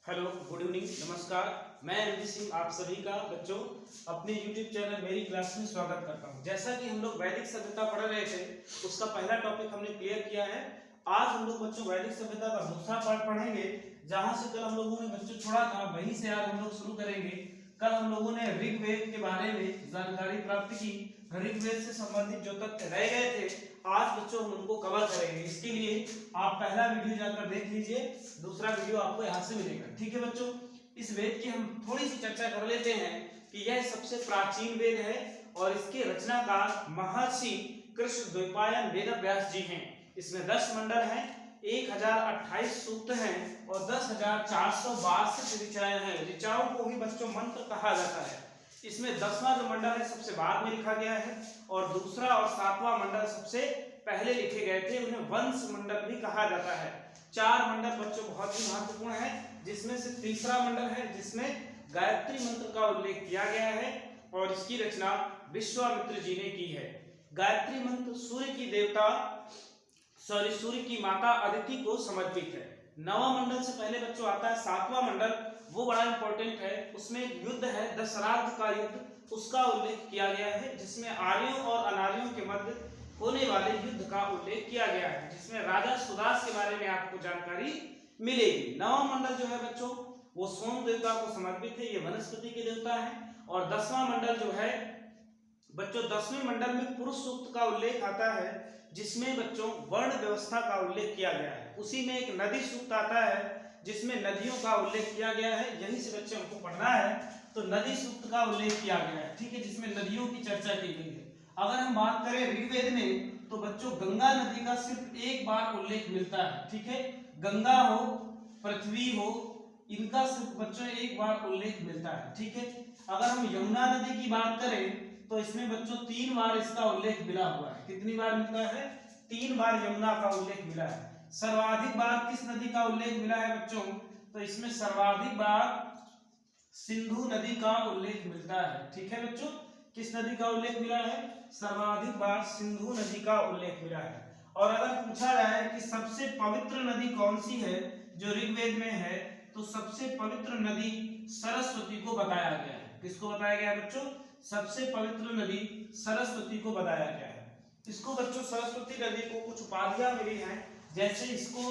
Hello, good evening, नमस्कार। मैं MD Singh आप सभी का बच्चों अपने यूट्यूब चैनल मेरी क्लास में स्वागत करता हूं। जैसा कि हम लोग वैदिक सभ्यता पढ़ रहे थे, उसका पहला टॉपिक हमने क्लियर किया है। आज हम लोग बच्चों वैदिक सभ्यता का दूसरा पार्ट पढ़ेंगे। जहां से कल हम लोगों ने बच्चों छोड़ा था, वहीं से आज हम लोग शुरू करेंगे। कल हम लोगों ने ऋग्वेद के बारे में जानकारी प्राप्त की। ऋग्वेद से संबंधित जो तथ्य रह गए थे, आज बच्चों हम उनको कवर करेंगे। इसके लिए आप पहला वीडियो जाकर देख लीजिए, दूसरा वीडियो आपको यहाँ से मिलेगा। ठीक है बच्चों, इस वेद की हम थोड़ी सी चर्चा कर लेते हैं कि यह सबसे प्राचीन वेद है और इसके रचनाकार महर्षि कृष्ण द्वैपायन वेदव्यास जी हैं। इसमें 10 मंडल हैं, 1028 सूक्त हैं और 10,462 ऋचाएं हैं। ऋचाओं को भी बच्चों मंत्र कहा जाता है। इसमें 10वां जो मंडल है सबसे बाद में लिखा गया है और दूसरा और 7वां मंडल सबसे पहले लिखे गए थे। उन्हें वंश मंडल भी कहा जाता है। 4 मंडल बच्चों बहुत ही महत्वपूर्ण है, जिसमें से तीसरा मंडल है जिसमें गायत्री मंत्र का उल्लेख किया गया है और इसकी रचना विश्वामित्र जी ने की है। गायत्री मंत्र सूर्य की माता अदिति को समर्पित है। 9वां मंडल से पहले बच्चों आता है 7वां मंडल, वो बड़ा इंपॉर्टेंट है। उसमें युद्ध है, दशराध का युद्ध, उसका उल्लेख किया गया है, जिसमें आर्यों और अनार्यों के मध्य होने वाले युद्ध का उल्लेख किया गया है, जिसमें राजा सुदास के बारे में आपको जानकारी मिलेगी। 9वां मंडल जो है बच्चों वो सोम देवता को समर्पित है, ये वनस्पति के देवता है। और 10वां मंडल जो है बच्चों 10वें मंडल में पुरुष सूक्त का उल्लेख आता है, जिसमें बच्चों वर्ण व्यवस्था का उल्लेख किया गया है। उसी में एक नदी सूक्त आता है जिसमें नदियों का उल्लेख किया गया है। यहीं से बच्चे हमको पढ़ना है, तो नदी सूक्त का उल्लेख किया गया है। ठीक है, जिसमें नदियों की चर्चा की गई है। अगर हम बात करें ऋग्वेद में, तो बच्चों गंगा नदी का सिर्फ एक बार उल्लेख मिलता है। ठीक है, गंगा हो, पृथ्वी हो, इनका सिर्फ बच्चों एक बार उल्लेख मिलता है। ठीक है, अगर हम यमुना नदी की बात करें तो इसमें बच्चों 3 बार इसका उल्लेख मिला हुआ है। कितनी बार मिलता है? 3 बार यमुना का उल्लेख मिला है। सर्वाधिक बार किस नदी का उल्लेख मिला है बच्चों? तो इसमें सर्वाधिक बार सिंधु नदी का उल्लेख मिलता है। ठीक है बच्चों, किस नदी का उल्लेख मिला है? सर्वाधिक बार सिंधु नदी का उल्लेख मिला है। और अगर पूछा जाए कि सबसे पवित्र नदी कौन सी है जो ऋग्वेद में है, तो सबसे पवित्र नदी सरस्वती को बताया गया है। किसको बताया गया है बच्चों? सबसे पवित्र नदी सरस्वती को बताया गया है। इसको बच्चों सरस्वती नदी को कुछ उपाधियां मिली हैं, जैसे इसको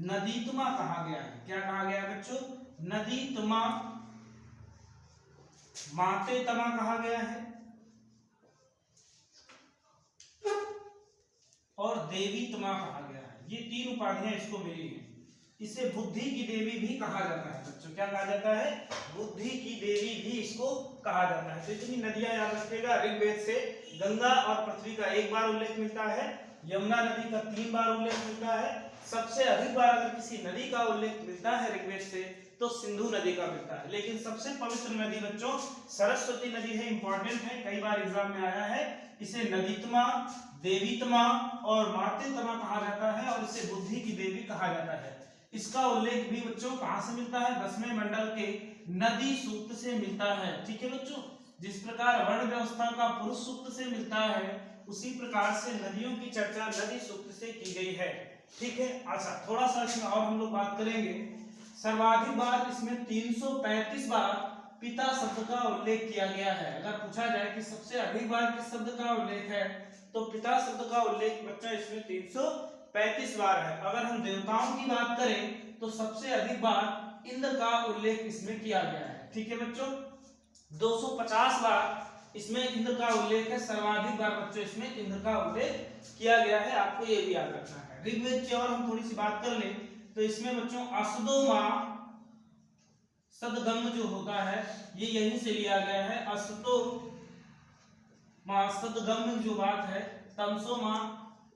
नदीतमा कहा गया है। क्या कहा गया है बच्चों? नदीतमा, मातेतमा कहा गया है और देवीतमा कहा गया है। ये 3 उपाधियां इसको मिली हैं। इसे बुद्धि की देवी भी कहा जाता है बच्चों। क्या कहा जाता है? बुद्धि की देवी भी इसको कहा जाता है। तो इतनी नदियां याद रखिएगा। ऋग्वेद से गंगा और पृथ्वी का 1 बार उल्लेख मिलता है, यमुना नदी का 3 बार उल्लेख मिलता है। सबसे अधिक बार अगर किसी नदी का उल्लेख मिलता है ऋग्वेद से, तो सिंधु नदी का मिलता है। लेकिन सबसे पवित्र नदी बच्चों सरस्वती नदी है, इंपॉर्टेंट है, कई बार एग्जाम में आया है। इसे नदीतमा, देवीतमा और मातेतमा कहा जाता है और इसे बुद्धि की देवी कहा जाता है। इसका उल्लेख भी बच्चों कहां से मिलता है? 10वें मंडल के नदी सूक्त से मिलता है। ठीक है बच्चों, जिस प्रकार वर्ण व्यवस्था का पुरुष सूक्त से मिलता है, उसी प्रकार से नदियों की चर्चा नदी सूक्त से की गई है। ठीक है, अच्छा थोड़ा सा इसमें और हम लोग बात करेंगे। सर्वाधिक बार इसमें 335 बार पिता शब्द का उल्लेख किया गया है। अगर पूछा जाए कि सबसे अधिक बार किस शब्द का उल्लेख है, तो पिता शब्द का उल्लेख बच्चों इसमें 335 बार है। अगर हम देवताओं की बात करें तो सबसे अधिक बार इंद्र का उल्लेख इसमें किया गया है। ठीक है बच्चों, 250 बार इसमें इंद्र का उल्लेख है। सर्वाधिक बार बच्चों इसमें इंद्र का उल्लेख किया गया है, आपको ये भी याद रखना है। ऋग्वेद की और हम थोड़ी सी बात कर लें तो इसमें बच्चों असदोमा सदगम जो होता है, ये यहीं से लिया गया है। असतो मां सदगम जो बात है, तमसो मां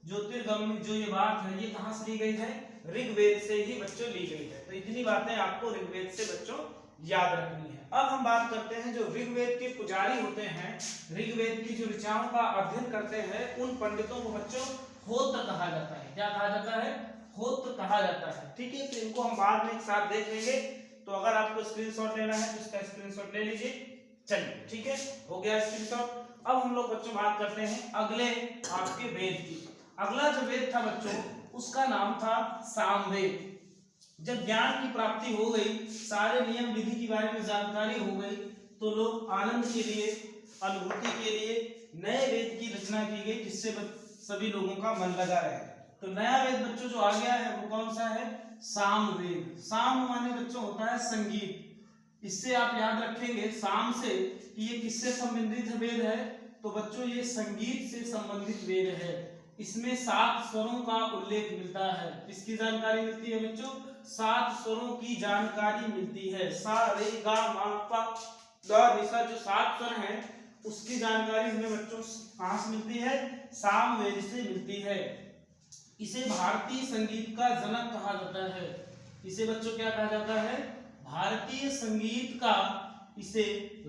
ज्योतिर्गम जो ये बात है, ये कहां से ली गई है? ऋग्वेद से ही बच्चों ली गई है। तो इतनी बातें आपको ऋग्वेद से बच्चों याद रखनी है। अब हम बात करते हैं जो ऋग्वेद के पुजारी होते हैं, ऋग्वेद की जो ऋचाओं का अध्ययन करते हैं, उन पंडितों को बच्चों होत्र कहा जाता है। क्या कहा जाता है? होत्र कहा जाता है। ठीक है, तो इनको हम बाद में एक साथ देख लेंगे। तो अगर आपको स्क्रीनशॉट लेना है तो इसका स्क्रीनशॉट ले लीजिए। चलिए ठीक है, हो गया स्क्रीनशॉट। अब हम लोग बच्चों बात करते हैं अगले आपके वेद की। अगला जो वेद था बच्चों, उसका नाम था सामवेद। जब ज्ञान की प्राप्ति हो गई, सारे नियम विधि के बारे में जानकारी हो गई, तो लोग आनंद के लिए, अनुभूति के लिए नए वेद की रचना की गई, जिससे सभी लोगों का मन लगा रहे। तो नया वेद बच्चों जो आ गया है वो कौन सा है? सामवेद। साम माने बच्चों होता है संगीत। इससे आप याद रखेंगे साम से कि ये किससे संबंधित वेद है, तो बच्चों ये संगीत से संबंधित वेद है। इसमें 7 स्वरों का उल्लेख मिलता है। किसकी जानकारी मिलती है बच्चों? 7 स्वरों की जानकारी मिलती है। सा रे गा मा पा दा नि सा, जो 7 स्वर हैं उसकी जानकारी हमें बच्चों कहां से मिलती है? सामवेद से मिलती है। इसे भारतीय संगीत का जनक कहा जाता है। इसे बच्चों क्या कहा जाता है? भारतीय संगीत का इसे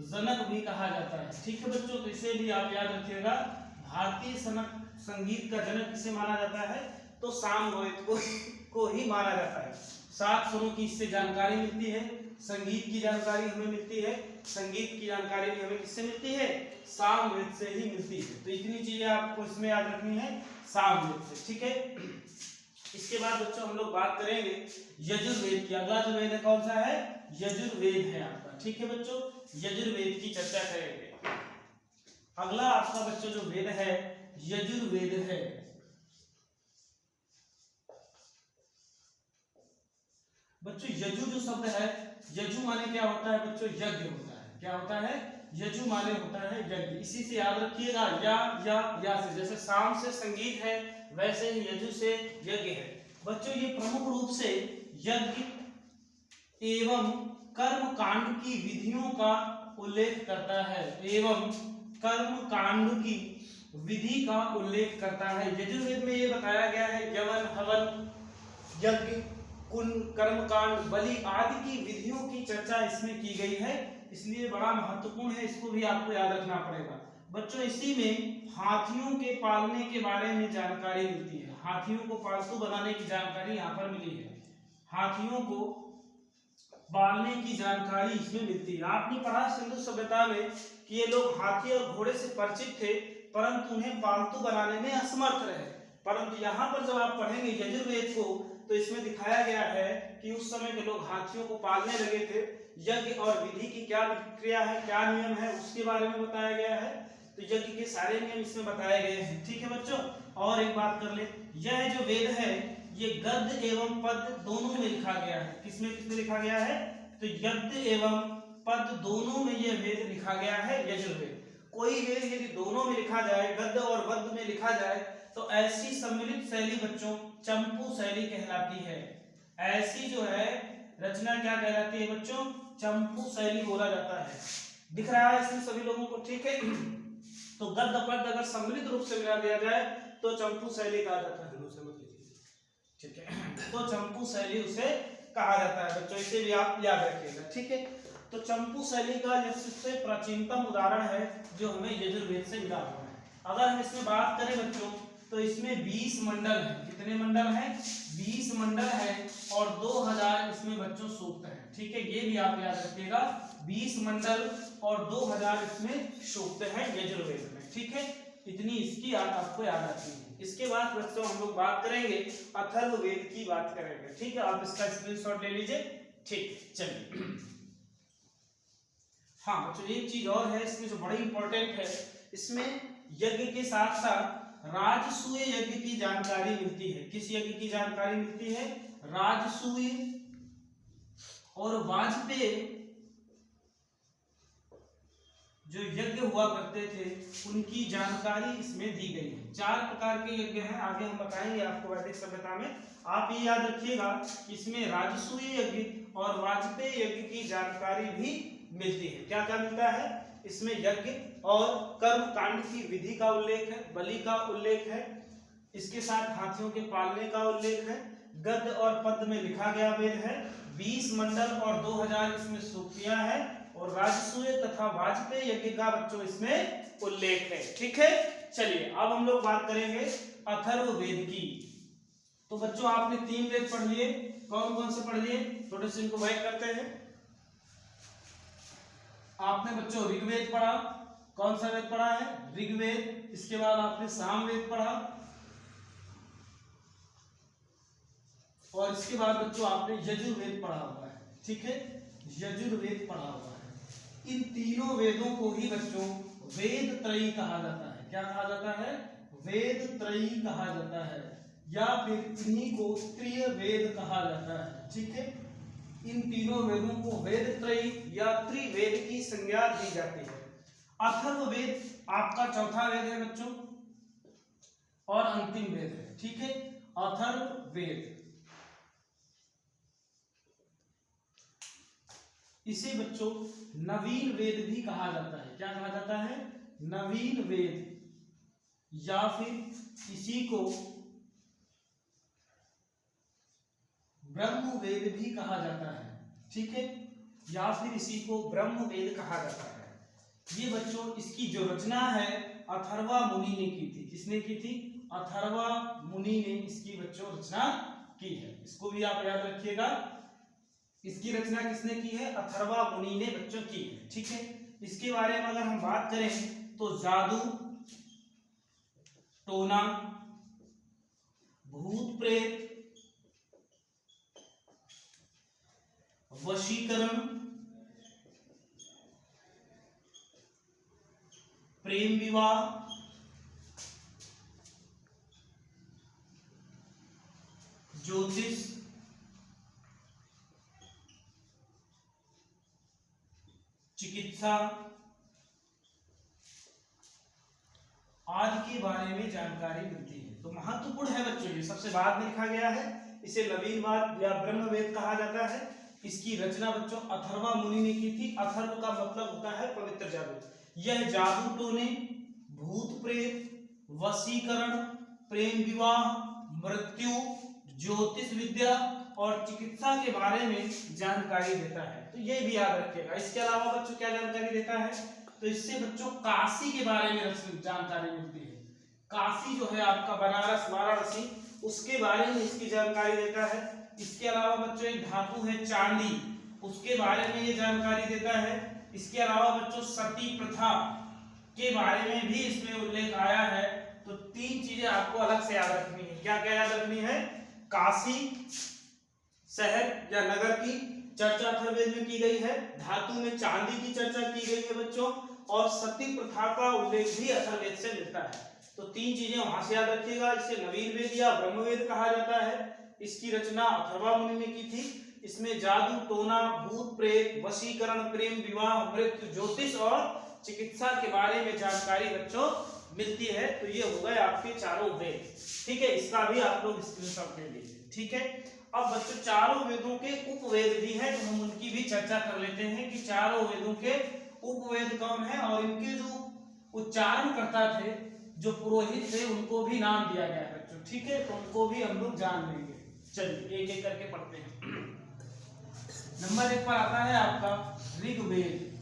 जनक भी कहा जाता है। ठीक है बच्चों, तो इसे भी आप याद रखिएगा। भारतीय संगीत का जनक किसे माना जाता है? तो सामवेद को ही माना जाता है। 7 स्वरों की इससे जानकारी मिलती है। संगीत की जानकारी हमें मिलती है। संगीत की जानकारी भी हमें किससे मिलती है? सामवेद से ही मिलती है। तो इतनी चीजें आपको इसमें याद रखनी है सामवेद से। ठीक है, इसके बाद बच्चों हम लोग बात करेंगे यजुर्वेद की। अगला जो वेद है कौन सा है? यजुर्वेद है आपका। ठीक है बच्चों, यजुर्वेद की चर्चा करेंगे। अगला आपका बच्चों जो वेद है यजुर्वेद है। बच्चों यजु जो शब्द है, यजु माने क्या होता है बच्चों? यज्ञ होता है। क्या होता है? यजु माने होता है यज्ञ। इसी से याद रखिएगा, या से, जैसे साम से संगीत है वैसे ही यजु से यज्ञ है। बच्चों ये प्रमुख रूप से यज्ञ एवं कर्म कांड की विधियों का उल्लेख करता है। एवं कर्म कांड की विधि का उल्लेख करता है। यजुर्वेद में ये बताया गया है यवन, हवन, यज्ञ, कर्मकांड, बलि आदि की विधियों की चर्चा इसमें की गई है, इसलिए बड़ा महत्वपूर्ण है। इसको भी आपको याद रखना पड़ेगा बच्चों। इसी में हाथियों के पालने के बारे में जानकारी मिलती है। हाथियों को पालतू बनाने की जानकारी यहाँ पर मिली है। हाथियों को पालने की जानकारी इसमें मिलती है। आपने पढ़ा सिंधु सभ्यता में कि ये लोग हाथी और घोड़े से परिचित थे, परंतु उन्हें पालतू बनाने में असमर्थ रहे। परंतु यहाँ पर जब आप पढ़ेंगे यजुर्वेद को, तो इसमें दिखाया गया है कि उस समय के लोग हाथियों को पालने लगे थे। यज्ञ और विधि की क्या क्रिया है, क्या नियम है, उसके बारे में बताया गया है। तो यज्ञ के सारे नियम इसमें बताए गए हैं। ठीक है बच्चों, और एक बात कर ले, यह जो वेद है ये गद्य एवं पद्य दोनों में लिखा गया है। किसमें किसमें लिखा गया है? तो गद्य एवं पद्य दोनों में यह वेद लिखा गया है यजुर्वेद। कोई वेद यदि दोनों में लिखा जाए, गद्य और पद्य में लिखा जाए, तो ऐसी सम्मिलित शैली बच्चों चंपू शैली कहलाती है। ऐसी जो है रचना क्या कहलाती है बच्चों? चंपू शैली बोला जाता है। दिख रहा है इसमें सभी लोगों को? ठीक है, तो गद्य पद्य अगर सम्मिलित रूप से मिला दिया जाए तो चंपू शैली कहा जाता है। ठीक है, तो चंपू शैली उसे कहा जाता है बच्चों, इसे भी आप याद रखिएगा। ठीक है, तो चंपू शैली का यह सबसे प्राचीनतम उदाहरण है जो हमें यजुर्वेद से मिला हुआ है। अगर हम इसमें बात करें बच्चों, तो इसमें 20 मंडल है। कितने मंडल हैं? 20 मंडल है और 2000 इसमें बच्चों सूक्त हैं। ठीक है, ये भी आप याद रखिएगा, 20 मंडल और 2000 इसमें सूक्त हैं यजुर्वेद में। ठीक है, इतनी इसकी आपको याद रखनी है। इसके बाद बच्चों हम लोग बात करेंगे अथर्ववेद की बात करेंगे। ठीक है, आप इसका स्क्रीनशॉट ले लीजिए। ठीक, चलिए। हाँ बच्चों, एक चीज और है इसमें जो बड़ी इंपॉर्टेंट है, इसमें यज्ञ के साथ साथ राजसूय यज्ञ की जानकारी मिलती है। किस यज्ञ की जानकारी मिलती है? राजसूय और वाजपेय जो यज्ञ हुआ करते थे उनकी जानकारी इसमें दी गई है। 4 प्रकार के यज्ञ हैं, आगे हम बताएंगे आपको वैदिक सभ्यता में। आप ये याद रखिएगा, इसमें राजसूय यज्ञ और वाजपेय यज्ञ की जानकारी भी मिलती है। क्या क्या मिलता है इसमें? यज्ञ और कर्म कांड की विधि का उल्लेख है, बलि का उल्लेख है, इसके साथ हाथियों के पालने का उल्लेख है, गद्य और पद्य में लिखा गया वेद है, 20 मंडल और 2000 इसमें सूक्तियां हैं, और राजसूय तथा वाजपेय यज्ञ का बच्चों इसमें उल्लेख है। ठीक है, चलिए अब हम लोग बात करेंगे अथर्ववेद की। तो बच्चों आपने 3 वेद पढ़ लिए, कौन कौन से पढ़ लिए? थोड़े से इनको बैक करते हैं। आपने बच्चों ऋग्वेद पढ़ा, कौन सा वेद पढ़ा है? ऋग्वेद। इसके बाद आपने सामवेद पढ़ा, और इसके बाद बच्चों आपने यजुर्वेद पढ़ा हुआ है, ठीक है, यजुर्वेद पढ़ा हुआ है। इन तीनों वेदों को ही बच्चों वेद त्रयी कहा जाता है। क्या कहा जाता है? वेद त्रयी कहा जाता है, या फिर इन्हीं को त्रिय वेद कहा जाता है, ठीक है। इन तीनों वेदों को वेद त्रयी या त्रिवेद की संज्ञा दी जाती है। अथर्ववेद आपका चौथा वेद है बच्चों और अंतिम वेद है, ठीक है। अथर्ववेद, इसे बच्चों नवीन वेद भी कहा जाता है। क्या कहा जाता है? नवीन वेद, या फिर इसी को ब्रह्म वेद भी कहा जाता है, ठीक है, या फिर इसी को ब्रह्म वेद कहा जाता है। ये बच्चों इसकी जो रचना है अथर्वा मुनि ने की थी। किसने की थी? अथर्वा मुनि ने इसकी बच्चों रचना की है। इसको भी आप याद रखिएगा, इसकी रचना किसने की है? अथर्वा मुनि ने बच्चों की है, ठीक है। इसके बारे में अगर हम बात करें तो जादू टोना, भूत प्रेत, वशीकरण, प्रेम विवाह, ज्योतिष, चिकित्सा आदि के बारे में जानकारी मिलती है। तो महत्वपूर्ण है बच्चों, ये सबसे बाद में लिखा गया है। इसे नवीनवाद या ब्रह्मवेद कहा जाता है। इसकी रचना बच्चों अथर्वा मुनि ने की थी। अथर्व का मतलब होता है पवित्र जादू। यह जादू टोने, भूत प्रेत, वशीकरण, प्रेम विवाह, मृत्यु, ज्योतिष विद्या और चिकित्सा के बारे में जानकारी देता है। तो ये भी याद रखिएगा। इसके अलावा बच्चों क्या जानकारी देता है? तो इससे बच्चों काशी के बारे में जानकारी मिलती है। काशी जो है आपका बनारस वाराणसी, उसके बारे में इसकी जानकारी देता है। इसके अलावा बच्चों एक धातु है चांदी, उसके बारे में ये जानकारी देता है। इसके अलावा बच्चों सती प्रथा के बारे में भी इसमें उल्लेख आया है। तो तीन चीजें आपको अलग से याद रखनी है। क्या क्या याद रखनी है? काशी शहर या नगर की चर्चा अथर्ववेद में की गई है, धातु में चांदी की चर्चा की गई है बच्चों, और सती प्रथा का उल्लेख भी अथर्ववेद से मिलता है। तो तीन चीजें वहां से याद रखिएगा। इसे नवीन वेद या ब्रह्मवेद कहा जाता है। इसकी रचना अथर्वा मुनि ने की थी। इसमें जादू टोना, भूत प्रेत, वशीकरण, प्रेम विवाह, मृत्यु, ज्योतिष और चिकित्सा के बारे में जानकारी बच्चों मिलती है। तो ये हो गए आपके चारों वेद, ठीक है। इसका भी आप लोग स्क्रीनशॉट ले लीजिए, ठीक है। अब बच्चों चारों वेदों के उपवेद भी हैं, तो हम उनकी भी चर्चा कर लेते हैं कि चारों वेदों के उपवेद कौन है और इनके जो उच्चारण करता थे, जो पुरोहित थे, उनको भी नाम दिया गया है बच्चों, ठीक है। तो उनको भी हम लोग जान लेंगे। चलिए एक एक करके पढ़ते हैं। नंबर 1 पर आता है आपका ऋग्वेद।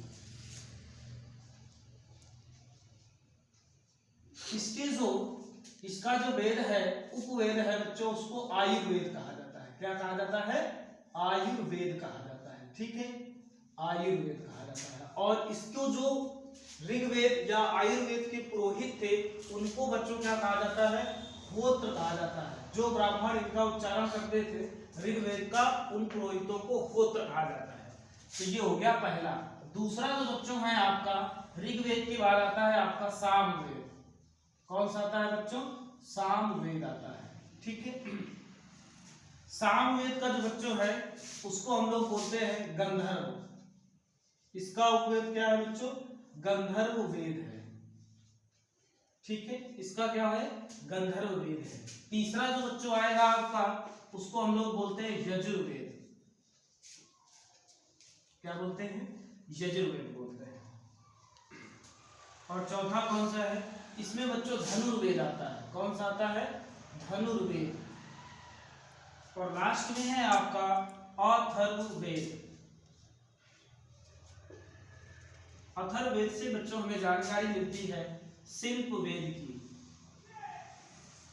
इसका जो वेद है, उपवेद है बच्चों, उसको आयुर्वेद कहा जाता है। क्या कहा जाता है? आयुर्वेद कहा जाता है, ठीक है, आयुर्वेद कहा जाता है। और इसको जो ऋग्वेद या आयुर्वेद के पुरोहित थे, उनको बच्चों क्या कहा जाता है? होत्र कहा जाता है। जो ब्राह्मण इनका उच्चारण करते थे ऋग्वेद का, उन पुरोहितों को होत्र कहा जाता है। तो ये हो गया पहला। दूसरा जो बच्चों है आपका ऋग्वेद के बाद आता है आपका सामवेद। कौन सा आता है बच्चों? सामवेद आता है, ठीक है। सामवेद का जो बच्चों है उसको हम लोग बोलते हैं गंधर्व। इसका उपवेद क्या है बच्चों? गंधर्व वेद है, ठीक है। इसका क्या है? गंधर्व वेद है। तीसरा जो बच्चों आएगा आपका, उसको हम लोग बोलते हैं यजुर्वेद। क्या बोलते हैं? यजुर्वेद बोलते हैं। और चौथा कौन सा है? इसमें बच्चों धनुर्वेद आता है। कौन सा आता है? धनुर्वेद। और लास्ट में है आपका अथर्ववेद। अथर्ववेद से बच्चों हमें जानकारी मिलती है शिल्प वेद की।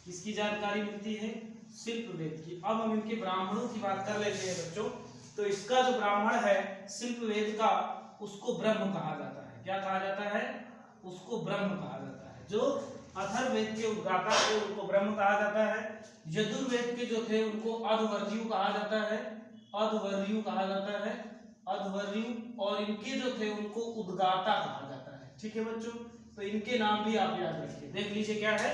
किसकी जानकारी मिलती है? शिल्प वेद की। अब हम इनके ब्राह्मणों की बात कर लेते हैं बच्चों। तो इसका जो ब्राह्मण है शिल्प वेद का, उसको ब्रह्म कहा जाता है। क्या कहा जाता है? उसको ब्रह्म कहा जाता है। जो अथर्ववेद के उद्गाता थे उनको ब्रह्म कहा जाता है। यजुर्वेद के जो थे उनको अध्वर्यु कहा जाता है, अध्वर्यु कहा जाता है, अध्वर्यु। और इनके जो थे उनको उद्गाता कहा जाता है। ठीक है बच्चों, तो इनके नाम भी आप याद रखिए। देख लीजिए क्या है,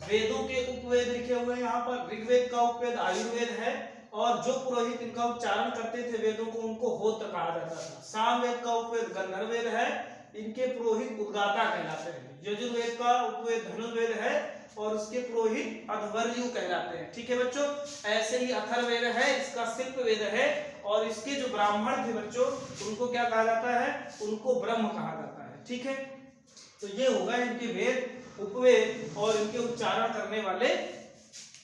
वेदों के उपवेद लिखे हुए हैं यहाँ पर। ऋग्वेद का उपवेद आयुर्वेद है, और जो पुरोहित इनका उच्चारण करते थे वेदों को उनको होत्र कहा जाता था। सामवेद का उपवेद गंधर्ववेद है, इनके पुरोहित उद्गाता कहलाते हैं। यजुर्वेद का उपवेद धनुर्वेद है और उसके पुरोहित अध्वर्यु कहलाते हैं। ठीक है बच्चों, ऐसे ही अथर्ववेद है, इसका शिल्प वेद है, और इसके जो ब्राह्मण थे बच्चों उनको क्या कहा जाता है, उनको ब्रह्म कहा जाता है। ठीक है, तो ये होगा इनके वेद, उपवेद और इनके उच्चारण करने वाले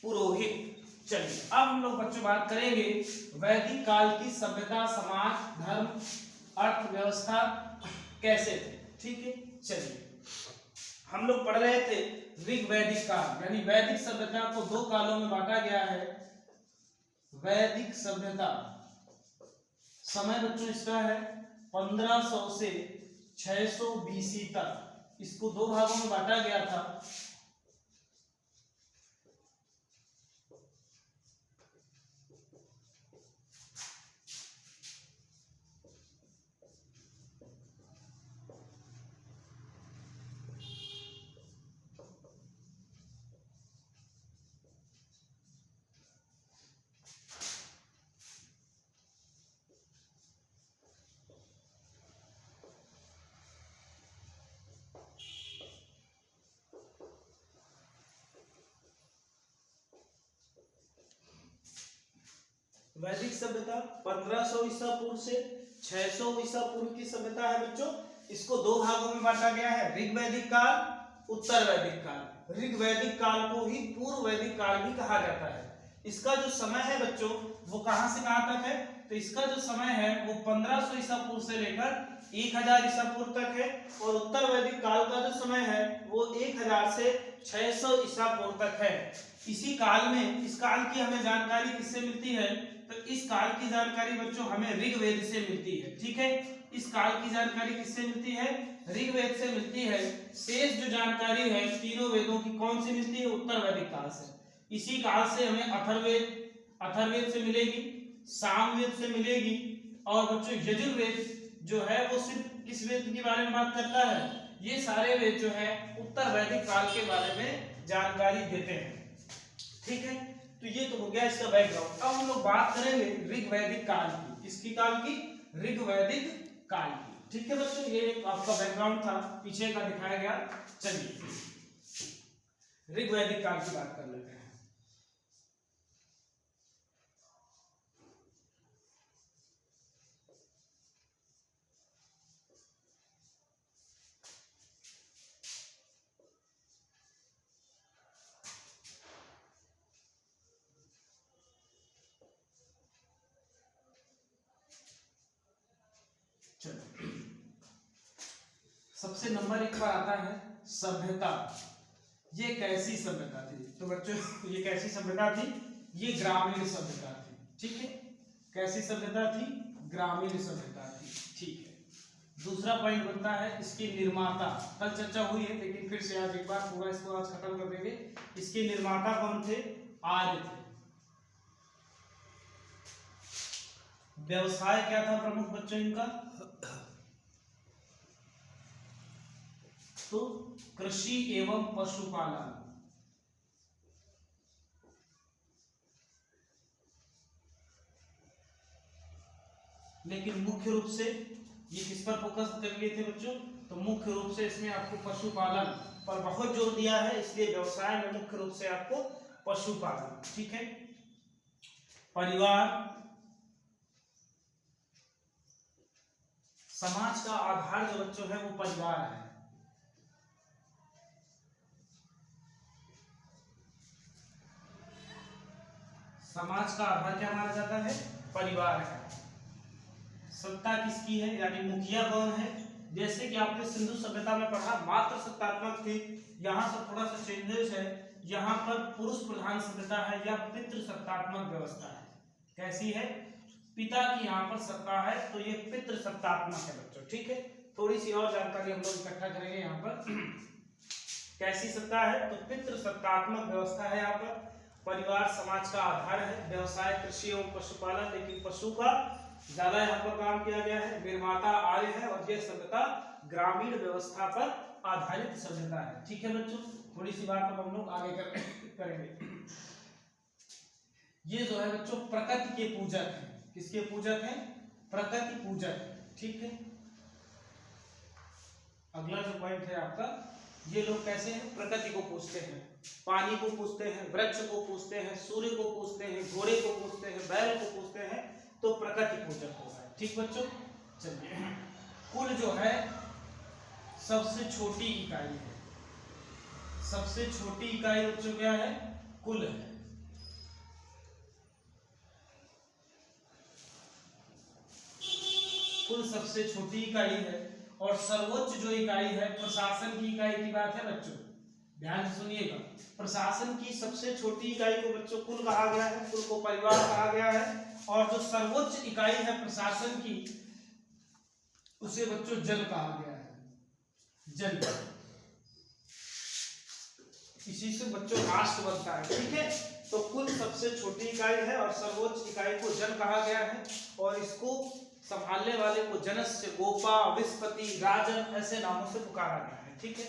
पुरोहित। चलिए अब हम लोग बच्चों बात करेंगे वैदिक काल की सभ्यता, समाज, धर्म, अर्थव्यवस्था कैसे थे। ठीक है, चलिए हम लोग पढ़ रहे थे ऋग वैदिक काल, यानी वैदिक सभ्यता को दो कालों में बांटा गया है। वैदिक सभ्यता समय बच्चों इसका है 1500 से 600 बीसी तक, इसको दो भागों में बांटा गया था। वैदिक सभ्यता 1500 ईसा पूर्व से 600 ईसा पूर्व की सभ्यता है बच्चों। इसको दो भागों में बांटा गया है, ऋग वैदिक काल, उत्तर वैदिक काल। ऋग वैदिक काल को ही पूर्व वैदिक काल भी कहा जाता है। इसका जो समय है बच्चों वो कहां से कहां तक है, तो इसका जो समय है वो 1500 ईसा पूर्व से लेकर 1000 ईसा पूर्व तक है, और उत्तर वैदिक काल का जो समय है वो 1000 से 600 ईसा पूर्व तक है। इसी काल में, इस काल की हमें जानकारी किससे मिलती है, तो इस काल की जानकारी बच्चों हमें ऋग्वेद से मिलती है। ठीक है, इस काल की जानकारी किससे मिलती है, ऋग्वेद से मिलती है। शेष जो जानकारी है तीनों वेदों की कौन से मिलती है, उत्तर वैदिक काल से। इसी काल से हमें अथर्ववेद से मिलेगी, सामवेद से मिलेगी, और बच्चों यजुर्वेद जो है वो सिर्फ किस वेद के बारे में बात करता है, ये सारे वेद जो है उत्तर वैदिक काल के बारे में जानकारी देते हैं। ठीक है, तो ये तो हो गया इसका बैकग्राउंड। अब हम लोग बात करेंगे ऋग वैदिक काल की। किसकी काल की, ऋग वैदिक काल की। ठीक है बच्चों, ये आपका बैकग्राउंड था, पीछे का दिखाया गया। चलिए ऋग वैदिक काल की बात कर लेते हैं। सबसे नंबर एक पर आता है सभ्यता। ये कैसी सभ्यता थी, तो बच्चों ये कैसी सभ्यता थी, ये ग्रामीण सभ्यता थी। ठीक है, कैसी सभ्यता थी, ग्रामीण सभ्यता थी। ठीक है, दूसरा पॉइंट बनता है इसके निर्माता। कल चर्चा हुई है लेकिन फिर से आज एक बार पूरा इसको आज खत्म कर देंगे। इसके निर्माता कौन थे, आर्य थे। व्यवसाय क्या था प्रमुख बच्चों इनका, तो कृषि एवं पशुपालन। लेकिन मुख्य रूप से ये किस पर फोकस कर लिए थे बच्चों, तो मुख्य रूप से इसमें आपको पशुपालन पर बहुत जोर दिया है, इसलिए व्यवसाय में मुख्य रूप से आपको पशुपालन। ठीक है, परिवार, समाज का आधार जो बच्चों है वो परिवार है। समाज का आधार क्या माना जाता है, परिवार है। सत्ता किसकी है, यानी मुखिया कौन है। जैसे कि आपने सिंधु सभ्यता में पढ़ा मात्र सत्तात्मक थी, यहाँ से थोड़ा सा चेंजेस है, यहाँ पर पुरुष प्रधान सभ्यता है या पितृ सत्तात्मक व्यवस्था है। कैसी है, पिता की यहाँ पर सत्ता है, तो ये पितृ सत्तात्मक है बच्चों। ठीक है, थोड़ी सी और जानकारी हम लोग इकट्ठा करेंगे यहाँ पर। कैसी सत्ता है? तो पितृ सत्तात्मक व्यवस्था है यहाँ पर। परिवार समाज का आधार है। व्यवसाय कृषि एवं पशुपालन, लेकिन पशु का ज्यादा यहाँ पर काम किया गया है। निर्माता आर्य है और यह सभ्यता ग्रामीण व्यवस्था पर आधारित सभ्यता है। ठीक है बच्चों, थोड़ी सी बात अब हम लोग आगे करेंगे। ये जो है बच्चों प्रकृति के पूजक हैं। किसके पूजक हैं? प्रकृति पूजक। ठीक है, अगला जो पॉइंट है आपका, ये लोग कैसे हैं? प्रकृति को पूजते हैं, पानी को पूजते हैं, वृक्ष को पूजते हैं, सूर्य को पूजते हैं, घोड़े को पूजते हैं, बैल को पूजते हैं, तो प्रकृति पूजक होगा। ठीक बच्चों, चलिए, कुल जो है सबसे छोटी इकाई है। सबसे छोटी इकाई बच्चों क्या है? कुल है। कुल सबसे छोटी इकाई है। और सर्वोच्च जो इकाई है प्रशासन की इकाई की बात है बच्चों, ध्यान से सुनिएगा। प्रशासन की सबसे छोटी इकाई को बच्चों कुल कहा गया है, कुल को परिवार कहा गया है। और जो सर्वोच्च इकाई है प्रशासन की, उसे बच्चों जन कहा गया है। जन, इसी से बच्चों राष्ट्र बनता है। ठीक है, तो कुल सबसे छोटी इकाई है और सर्वोच्च इकाई को जन कहा गया है। और इसको संभालने वाले को जनस्य, गोपा, विस्पति, राजन ऐसे नामों से पुकारा गया है। ठीक है,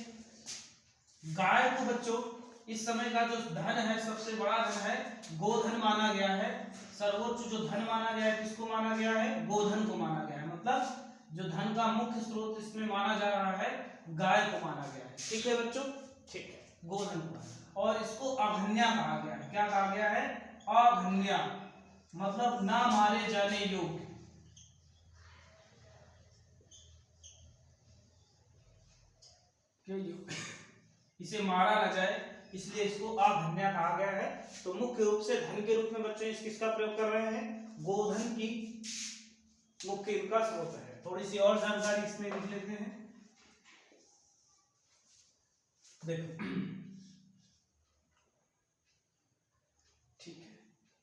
गाय को बच्चों इस समय का जो धन है, सबसे बड़ा धन है, गोधन माना गया है। सर्वोच्च जो धन माना गया है, किसको माना गया है? गोधन को माना गया है। मतलब जो धन का मुख्य स्रोत इसमें माना जा रहा है, गाय को माना गया है। ठीक है बच्चों, ठीक है, गोधन को। और इसको अघन्या कहा गया है। क्या कहा गया है? अघन्या, मतलब ना मारे जाने योग्य। इसे मारा न जाए, इसलिए इसको अघन्या कहा गया है। तो मुख्य रूप से धन के रूप में बच्चों इस किसका प्रयोग कर रहे हैं? गोधन की मुख्य इनका स्रोत है। थोड़ी सी और जानकारी इसमें लिख लेते हैं। देखो, ठीक है,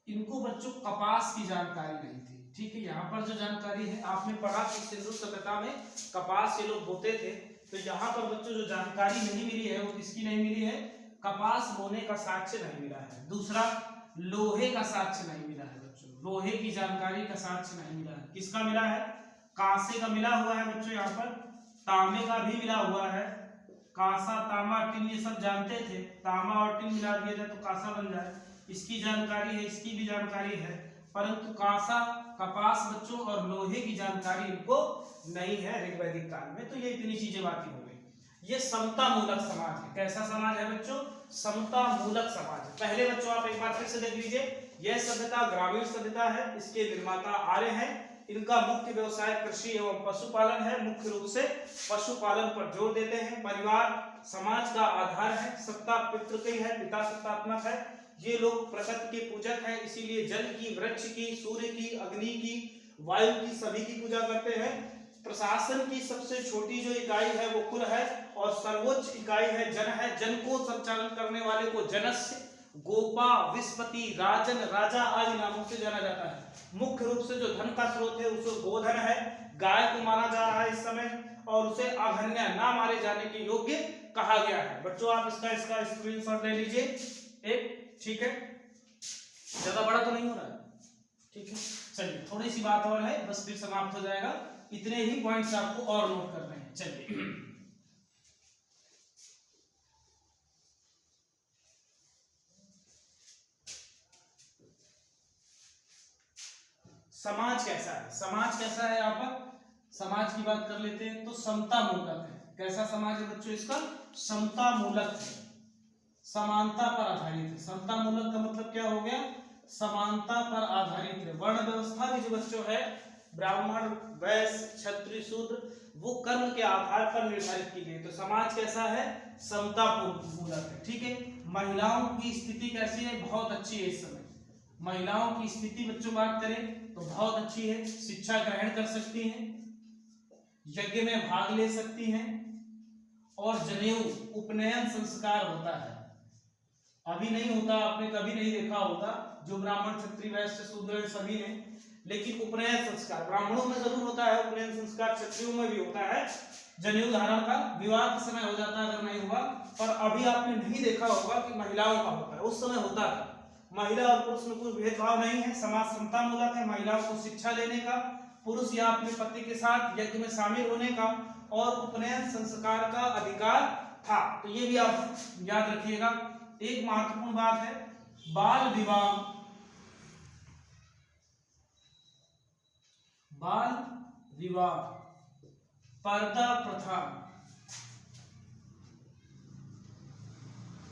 इनको बच्चों कपास की जानकारी नहीं थी। ठीक है, यहाँ पर जो जानकारी है आपने पढ़ा कि सिंधु सभ्यता में कपास के लोग बोते थे। तो यहाँ पर बच्चों जो जानकारी नहीं मिली है वो किसकी नहीं मिली है? कपास बोने का साक्ष्य नहीं मिला है। दूसरा, लोहे का साक्ष्य नहीं मिला है बच्चों। लोहे की जानकारी का साक्ष्य नहीं मिला है। किसका मिला है? कांसे का मिला हुआ है बच्चों। यहाँ पर तांबे का भी मिला हुआ है। कांसा, तांबा, टिन ये सब जानते थे। तांबा और टिन मिला दिया जाए तो कांसा बन जाए, इसकी जानकारी है, इसकी भी जानकारी है। परंतु कांसा, कपास बच्चों और लोहे की जानकारी इनको नहीं है ऋग्वैदिक काल में। तो ये इतनी चीजें बाकी हो गई। ये समता मूलक समाज है। कैसा समाज है बच्चों? समता मूलक समाज है। पहले बच्चों आप एक बार फिर से देख लीजिए, यह सभ्यता ग्रामीण सभ्यता है। इसके निर्माता आर्य हैं। इनका मुख्य व्यवसाय कृषि एवं पशुपालन है। मुख्य रूप से पशुपालन पर जोर देते हैं। परिवार समाज का आधार है। सत्ता पितृ की है, पिता सत्तात्मक है। ये लोग प्रकृति के पूजक हैं, इसीलिए जल की, वृक्ष की, सूर्य की, अग्नि की, वायु की, सभी की पूजा करते हैं। प्रशासन की सबसे छोटी जो इकाई है वो कुल है और सर्वोच्च इकाई है जन है। जन को संचालन करने वाले को जनस्य, गोपा, विस्पति, राजन, राजा आदि नामों से जाना जाता है। मुख्य रूप से जो धन का स्रोत है उसको गोधन है। गाय को माना जा रहा है इस समय और उसे अघन्या, ना मारे जाने के योग्य कहा गया है। बच्चों आप इसका स्क्रीनशॉट ले लीजिए एक। ठीक है, ज्यादा बड़ा तो नहीं हो रहा है? ठीक है, चलिए थोड़ी सी बात और है, बस फिर समाप्त हो जाएगा। इतने ही पॉइंट्स आपको और नोट करने हैं। चलिए, समाज कैसा है? समाज कैसा है? यहाँ पर समाज की बात कर लेते हैं। तो समता मूलक है। कैसा समाज है बच्चों इसका? समता मूलक है, समानता पर आधारित है। समता मूलक का मतलब क्या हो गया? समानता पर आधारित है। वर्ण व्यवस्था भी जो बच्चों है, ब्राह्मण, वैश्य, क्षत्रिय, शूद्र, वो कर्म के आधार पर निर्धारित की गई। तो समाज कैसा है? समता मूलक है। ठीक है, महिलाओं की स्थिति कैसी है? बहुत अच्छी है। इस समय महिलाओं की स्थिति बच्चों बात करें तो बहुत अच्छी है। शिक्षा ग्रहण कर सकती हैं, यज्ञ में भाग ले सकती हैं और जनेऊ, उपनयन संस्कार होता है। अभी नहीं होता, आपने कभी नहीं देखा होगा, जो ब्राह्मण, क्षत्रिय, वैश्य, शूद्र सभी ने, लेकिन उपनयन संस्कार ब्राह्मणों में जरूर होता है। उपनयन संस्कार क्षत्रियों में भी होता है। जनेऊ धारण का विवाह के समय हो जाता है अगर नहीं हुआ। और अभी आपने नहीं देखा होगा कि महिलाओं का होता है, उस समय होता था। महिला और पुरुष में कोई भेदभाव नहीं है, समाज समता मूलक है। महिलाओं को शिक्षा लेने का, पुरुष या अपने पति के साथ यज्ञ में शामिल होने का और उपनयन संस्कार का अधिकार था। तो ये भी आप याद रखिएगा। एक महत्वपूर्ण बात है, बाल विवाह, बाल विवाह, पर्दा प्रथा,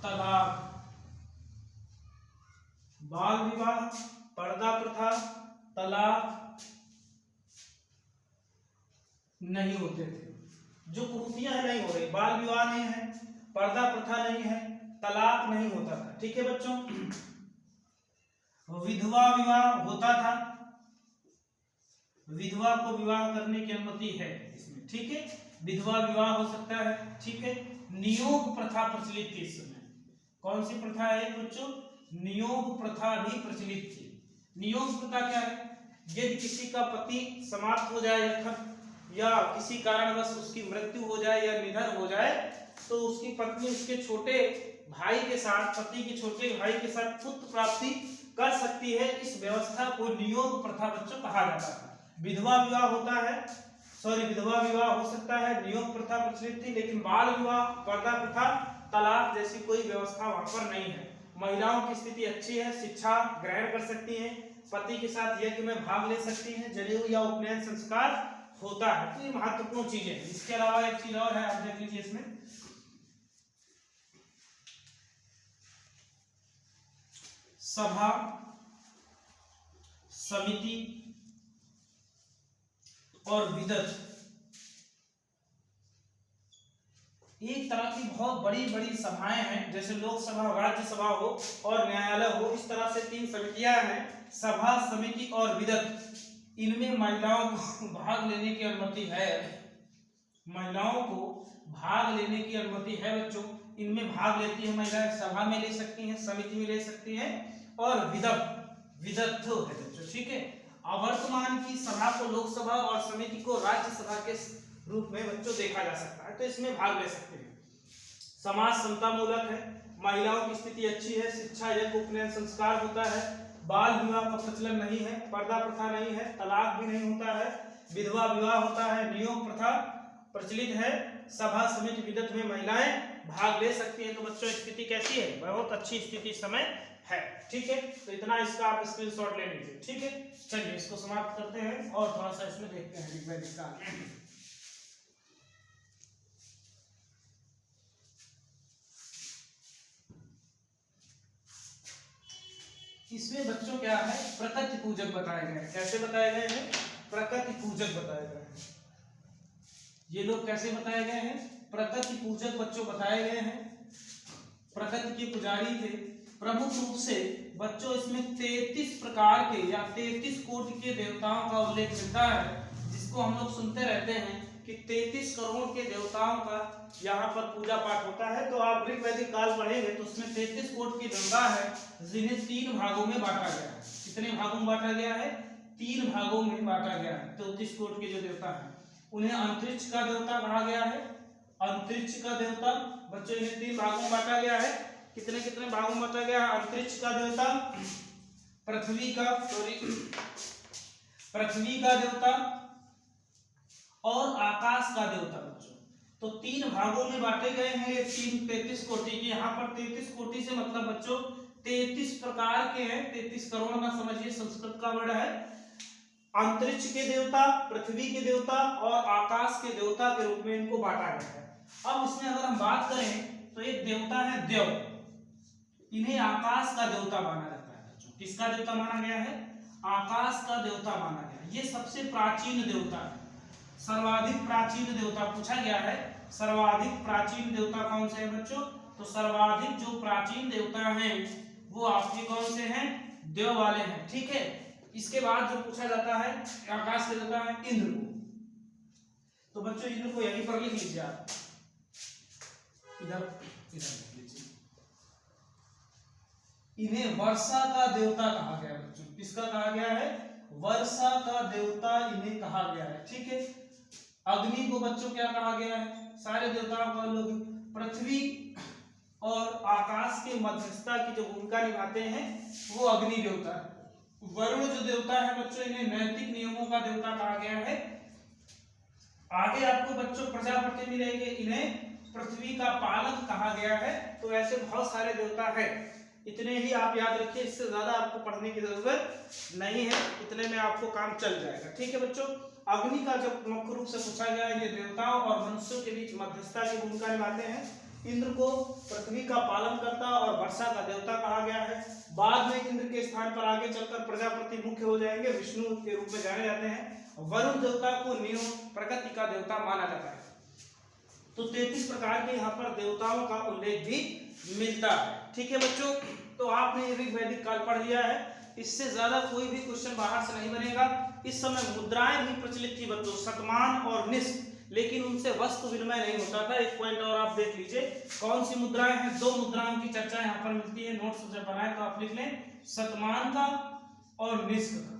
तलाक। बाल विवाह, पर्दा प्रथा, तलाक नहीं होते थे। जो कुरीतियां हैं नहीं हो रही, बाल विवाह नहीं है, पर्दा प्रथा नहीं है, तलाक नहीं होता था। ठीक है बच्चों। विधवा विवाह होता था, विधवा को विवाह करने की अनुमति है इसमें। ठीक है, विधवा विवाह हो सकता है। ठीक है, नियोग प्रथा प्रचलित थी इस समय। कौन सी प्रथा है बच्चों? नियोग प्रथा भी प्रचलित थी। नियोग प्रथा क्या है? यदि किसी का पति समाप्त हो जाए या किसी कारणवश उसकी मृत्यु हो जाए या निधन हो जाए, तो उसकी पत्नी उसके छोटे भाई के साथ, पति के छोटे भाई के साथ पुत्र प्राप्ति कर सकती है। इस व्यवस्था को नियोग प्रथा बच्चों कहा जाता है। विधवा विवाह होता है, विधवा विवाह हो सकता है, नियोग प्रथा प्रचलित थी, लेकिन बाल विवाह, पर्दा प्रथा, तलाक जैसी कोई व्यवस्था वहां पर नहीं है। महिलाओं की स्थिति अच्छी है, शिक्षा ग्रहण कर सकती हैं, पति के साथ यज्ञ में भाग ले सकती हैं, जनेऊ या उपनयन संस्कार होता है। तो ये महत्वपूर्ण चीजें हैं। इसके अलावा एक चीज और है, आप देख लीजिए इसमें, सभा समिति और विदत एक तरह की बहुत बड़ी बड़ी सभाएं हैं, जैसे लोकसभा, राज्यसभा हो और न्यायालय हो। इस तरह से 3 समितियां हैं, सभा, समिति और विदत। इनमें महिलाओं को भाग लेने की अनुमति है। महिलाओं को भाग लेने की अनुमति है बच्चों। इनमें भाग लेती है महिलाएं, सभा में ले सकती हैं, समिति में ले सकती हैं और विदत है बच्चों। ठीक है, वर्तमान की सभा को लोकसभा और समिति को राज्यसभा के रूप में बच्चों देखा जा सकता है, तो इसमें भाग ले सकते हैं। समाज समता मूलक है, महिलाओं की स्थिति अच्छी है, शिक्षा, यज्ञ, उपनयन संस्कार होता है, बाल विवाह का प्रचलन नहीं है, पर्दा प्रथा नहीं है, तलाक भी नहीं होता है, विधवा विवाह होता है, नियोग प्रथा प्रचलित है, सभा समिति विदत में महिलाएं भाग ले सकती हैं। तो बच्चों स्थिति कैसी है? बहुत अच्छी स्थिति समय है। ठीक है, तो इतना इसका आप स्क्रीनशॉट ले लीजिए। ठीक है, चलिए इसको समाप्त करते हैं और थोड़ा सा इसमें देखते हैं ऋग्वेदिक काल। इसमें बच्चों क्या है? प्रकृति पूजक बताए गए हैं। कैसे बताए गए हैं? प्रकृति पूजक बताए गए हैं। ये लोग कैसे बताए गए हैं? प्रकृति पूजक बच्चों बताए गए हैं। प्रकृति के पुजारी थे। प्रमुख रूप से बच्चों इसमें 33 प्रकार के या 33 कोटि के देवताओं का उल्लेख मिलता है, जिसको हम लोग सुनते रहते हैं कि 33 करोड़ के देवताओं का यहाँ पर पूजा पाठ होता है। तो आप ऋग्वैदिक काल पढ़ेंगे तो उसमें 33 कोटि की देवता है, जिन्हें 3 भागों में बांटा गया है। कितने भागों में बांटा गया है? 3 भागों में बांटा गया है। 33 कोटि के जो देवता है उन्हें अंतरिक्ष का देवता कहा गया है। अंतरिक्ष का देवता बच्चों, इन्हें 3 भागों में बांटा गया है। कितने कितने भागों में बांटा गया है? अंतरिक्ष का देवता, पृथ्वी का देवता और आकाश का देवता बच्चों। तो 3 भागों में बांटे गए हैं ये 33 कोटि के। यहाँ पर 33 कोटि से मतलब बच्चों 33 प्रकार के हैं। 33 करोड़ ना समझिए, संस्कृत का वर्ड है। अंतरिक्ष के देवता, पृथ्वी के देवता और आकाश के देवता के रूप में इनको बांटा गया है। अब इसमें अगर हम बात करें तो एक देवता है देव, इन्हें आकाश का देवता माना जाता है बच्चों। किसका देवता माना गया है? आकाश का देवता माना गया है। ये सबसे प्राचीन देवता है, सर्वाधिक प्राचीन देवता। पूछा गया है सर्वाधिक प्राचीन देवता कौन से है बच्चों? तो सर्वाधिक जो प्राचीन देवता हैं वो आपके कौन से हैं? देव वाले हैं। ठीक है, इसके बाद जो पूछा जाता है आकाश के देवता है इंद्र को। तो बच्चों इंद्र को यहीं पर लिख लीजिए आप, इधर लिख लीजिए। इन्हें वर्षा का देवता कहा गया है बच्चों। किसका कहा गया है? वर्षा का देवता इन्हें कहा गया है। ठीक है, अग्नि को बच्चों क्या कहा गया है? सारे देवताओं का लोग पृथ्वी और आकाश के मध्यस्थता की जो भूमिका निभाते हैं वो अग्नि देवता है। वरुण जो देवता है बच्चों, इन्हें नैतिक नियमों का देवता कहा गया है। आगे आपको बच्चों प्रजापति मिलेंगे, इन्हें पृथ्वी का पालक कहा गया है। तो ऐसे बहुत सारे देवता है, इतने ही आप याद रखिए, इससे ज्यादा आपको पढ़ने की जरूरत नहीं है, इतने में आपको काम चल जाएगा। ठीक है बच्चों, अग्नि का जब मुख्य रूप से पूछा गया है, ये देवताओं और मनुष्यों के बीच मध्यस्थता की भूमिका निभाते हैं। इंद्र को पृथ्वी का पालन करता और वर्षा का देवता कहा गया है। बाद में इंद्र के स्थान पर आगे चलकर प्रजापति मुख्य हो जाएंगे, विष्णु के रूप में जाने जाते हैं। वरुण देवता को नियम प्रकृति का देवता माना जाता है। तो 33 प्रकार के यहाँ पर देवताओं का उल्लेख भी मिलता है। ठीक है बच्चों, तो आपने ये वैदिक काल पढ़ लिया है, इससे ज्यादा कोई भी क्वेश्चन बाहर से नहीं बनेगा। इस समय मुद्राएं भी प्रचलित थी बच्चों, शतमान और निष्ठ, लेकिन उनसे वस्तु विनिमय नहीं होता था। एक पॉइंट और आप देख लीजिए, कौन सी मुद्राएं हैं? 2 मुद्राओं की चर्चा यहाँ पर मिलती है, नोट्स जब बनाए तो आप लिख लें, शतमान का और निष्ठ का।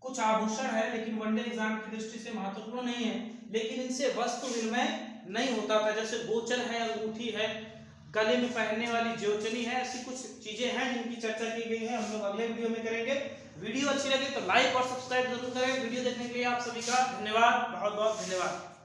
कुछ आभूषण है लेकिन वनडे एग्जाम की दृष्टि से महत्वपूर्ण नहीं है, लेकिन इनसे वस्तु विनिमय नहीं होता था। जैसे गोचर है, अंगूठी है, गले में पहनने वाली ज्योचनी है, ऐसी कुछ चीजें हैं जिनकी चर्चा की गई है, हम लोग अगले वीडियो में करेंगे। वीडियो अच्छी लगे तो लाइक और सब्सक्राइब जरूर करें। वीडियो देखने के लिए आप सभी का धन्यवाद, बहुत बहुत धन्यवाद।